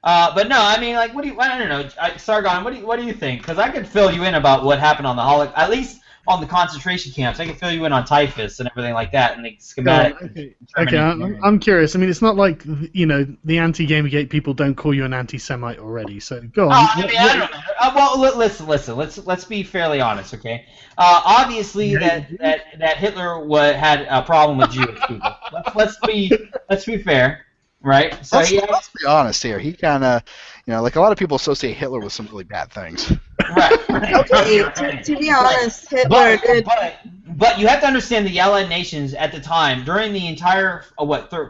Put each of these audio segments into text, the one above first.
But no, I mean, like, I don't know, Sargon, what do you think? Because I could fill you in about what happened on the Holocaust, at least on the concentration camps. I could fill you in on typhus and everything like that, and the schematic. Okay, I'm curious. I mean, it's not like, you know, the anti-Gamergate people don't call you an anti-Semite already. So go on. I mean, I don't know. Well, listen. Let's be fairly honest, okay? Obviously, that Hitler had a problem with Jewish people. Let's be fair. Right. So let's be honest here. He kind of, you know, like a lot of people associate Hitler with some really bad things. Right. Okay. To be honest, Hitler did. But you have to understand the Allied nations at the time, during the entire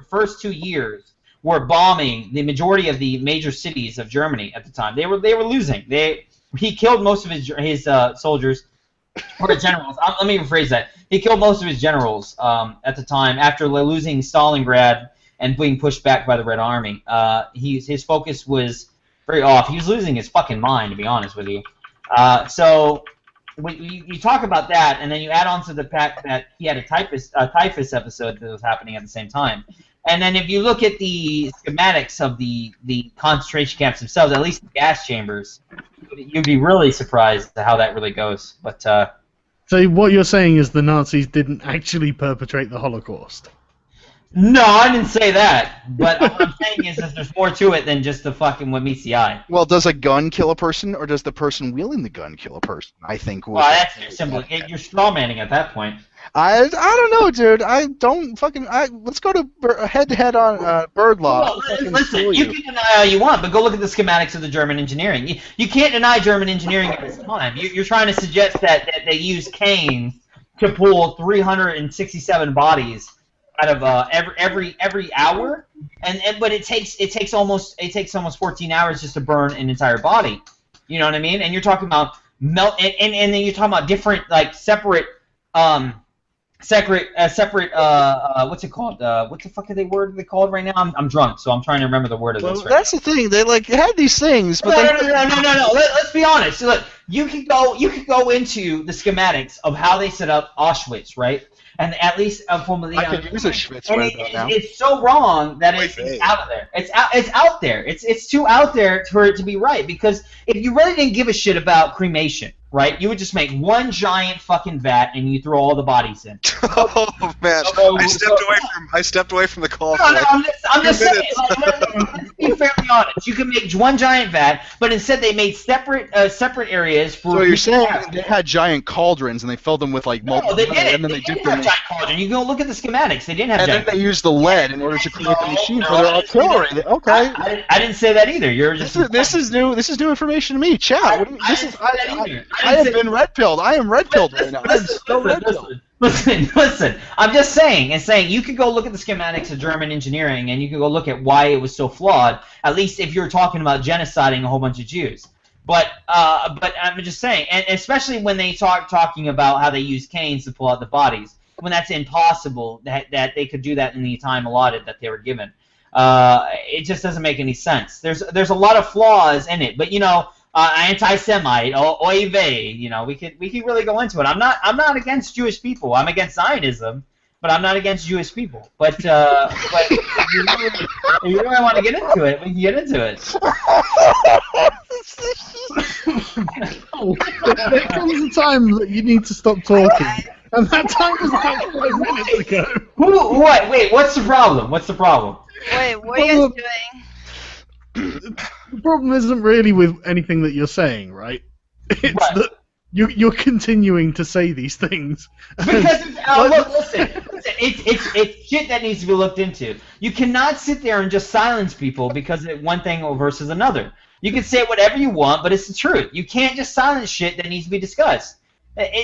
first 2 years, were bombing the majority of the major cities of Germany at the time. They were losing. He killed most of his soldiers or generals. Let me rephrase that. He killed most of his generals at the time after losing Stalingrad and being pushed back by the Red Army. His focus was very off. He was losing his fucking mind, to be honest with you. So when you talk about that, and then you add on to the fact that he had a typhus episode that was happening at the same time. And then if you look at the schematics of the concentration camps themselves, at least the gas chambers, you'd be really surprised at how that really goes. But so what you're saying is the Nazis didn't actually perpetrate the Holocaust? No, I didn't say that. But what I'm saying is that there's more to it than just the fucking what meets the eye. Well, does a gun kill a person, or does the person wielding the gun kill a person? I think. Well, that's too simple. You're strawmanning at that point. I don't know, dude. I don't fucking. Let's go to head-to-head on bird law. Well, listen, you can deny all you want, but go look at the schematics of the German engineering. You can't deny German engineering at this time. You're trying to suggest that they use canes to pull 367 bodies out of every hour, but it takes almost 14 hours just to burn an entire body. You know what I mean? And you're talking about melt, and then you're talking about different, like, separate what's it called? What the fuck are they called right now? I'm drunk, so I'm trying to remember the word of this. Well, that's the thing. They had these things, but no. Let's be honest. Look, you could go into the schematics of how they set up Auschwitz, right? And at least from the I could use a Schwitz right about now. It's so wrong that it's out of there. It's out there. It's too out there for it to be right. Because if you really didn't give a shit about cremation, right, you would just make one giant fucking vat and you throw all the bodies in. Oh man, I stepped away from the call. No, I'm just saying. Let's be fairly honest. You can make one giant vat, but instead they made separate areas for. So you're saying they had giant cauldrons and they filled them with like multiple. No, they didn't. And then they didn't have giant cauldrons. You go look at the schematics. They didn't have. And giant then they used the lead in order to create the machine for their artillery. Okay. I didn't say that either. You're just. This is new. This is new information to me. Chat. I have been red-pilled. I am red-pilled right now. I'm so red-pilled. Listen. I'm just saying, you could go look at the schematics of German engineering, and you could go look at why it was so flawed. At least if you're talking about genociding a whole bunch of Jews. But I'm just saying, and especially when they talking about how they use canes to pull out the bodies, when that's impossible that they could do that in the time allotted that they were given. It just doesn't make any sense. There's a lot of flaws in it, but you know. Anti-Semite, oy vey, you know, we could really go into it. I'm not against Jewish people. I'm against Zionism, but I'm not against Jewish people. But if you really want to get into it, we can get into it. There comes a time that you need to stop talking, and that time was about 5 minutes ago. What? Wait, what's the problem? What's the problem? Wait, what are you guys doing? The problem isn't really with anything that you're saying, right? It's that you're continuing to say these things. Because look, listen, it's shit that needs to be looked into. You cannot sit there and just silence people because of one thing versus another. You can say whatever you want, but it's the truth. You can't just silence shit that needs to be discussed.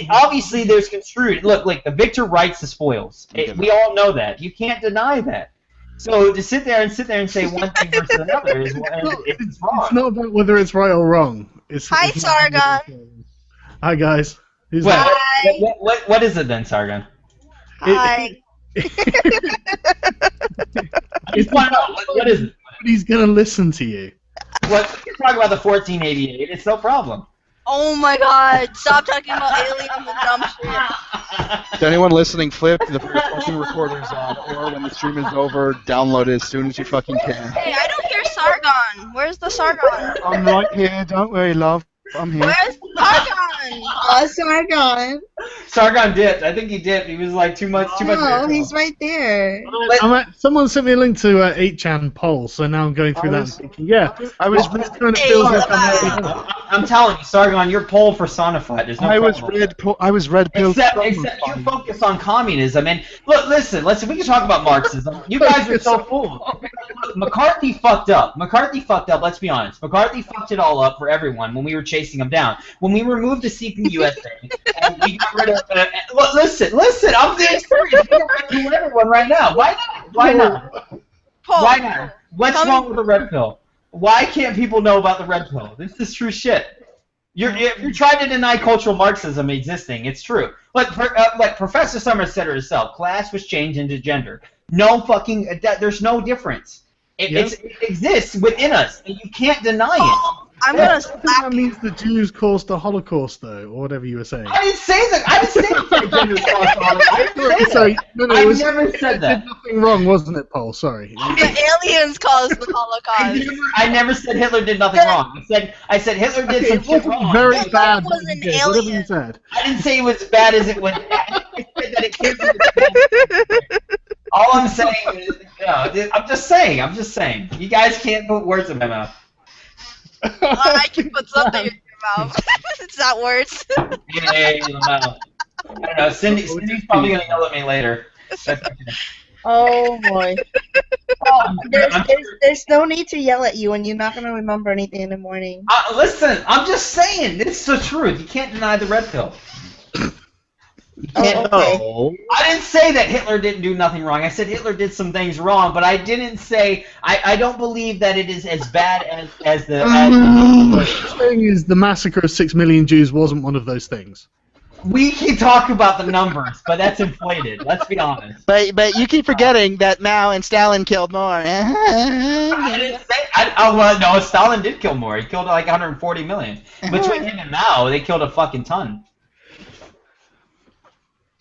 Obviously, there's construed. Look, like the victor writes the spoils. We all know that. You can't deny that. So to sit there and say one thing versus another is it's wrong. It's not about whether it's right or wrong. Hi, Sargon. Hi, guys. What is it then, Sargon? Hi. What is it? He's gonna listen to you. What? We can talk about the 1488. It's no problem. Oh my God! Stop talking about aliens and dumb shit. To anyone listening, flip the fucking recorders on, or when the stream is over, download it as soon as you fucking can. Hey, I don't care. Sargon? Where's the Sargon? I'm right here. Don't worry, love. I'm here. Where's Sargon? Oh, Sargon. Sargon dipped. I think he dipped. He was like too much. No, he's right there. Someone sent me a link to 8chan poll, so now I'm going through that and thinking, yeah, I was this kind of feels like I'm telling you, Sargon, you're pole personified. There's no I was red pilled. Except you focus on communism. And look, listen. We can talk about Marxism. You guys are so fooled. McCarthy fucked up. Let's be honest. McCarthy fucked it all up for everyone when we were chasing him down. When we removed the Seeking USA, and we got rid of. Look, listen. I'm being serious. We got rid of everyone right now. Why not? Paul, Why not? What's wrong with the red pill? Why can't people know about the red pill? This is true shit. You're trying to deny cultural Marxism existing. It's true. Like Professor Summers said it herself, class was changed into gender. No fucking. There's no difference. It exists within us, and you can't deny it. I'm gonna slap you. That means the Jews caused the Holocaust, though, or whatever you were saying. I didn't say that. I didn't say the Jews caused the Holocaust. I didn't say that. I never said that. Did nothing wrong, wasn't it, Paul? Sorry. The aliens caused the Holocaust. I never said Hitler did nothing wrong. I said Hitler did some shit wrong. Very bad. Was an alien. Whatever you said. I didn't say it was as bad as it was. I said that it came from the All I'm saying is, I'm just saying. You guys can't put words in my mouth. I can put something in your mouth. It's not words. Yeah, I don't know. Cindy's probably gonna yell at me later. Oh boy. Oh, there's no need to yell at you, and you're not gonna remember anything in the morning. Listen, I'm just saying. It's the truth. You can't deny the red pill. Okay. I didn't say that Hitler didn't do nothing wrong. I said Hitler did some things wrong, but I didn't say I don't believe that it is as bad as the. What you're saying is the massacre of 6 million Jews wasn't one of those things. We can talk about the numbers, but that's inflated. Let's be honest. But you keep forgetting that Mao and Stalin killed more. I didn't say. No, Stalin did kill more. He killed like 140 million. Between him and Mao, they killed a fucking ton.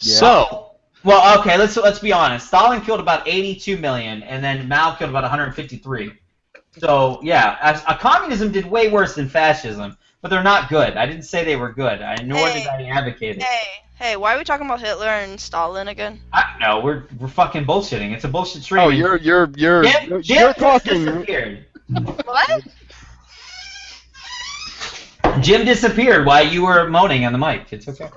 Yeah. So, well, okay, let's be honest. Stalin killed about 82 million, and then Mao killed about 153. So, yeah, communism did way worse than fascism, but they're not good. I didn't say they were good, nor did I advocate it. Hey, why are we talking about Hitler and Stalin again? No, we're fucking bullshitting. It's a bullshit stream. Oh, you're talking. Disappeared. What? Jim disappeared while you were moaning on the mic. It's okay.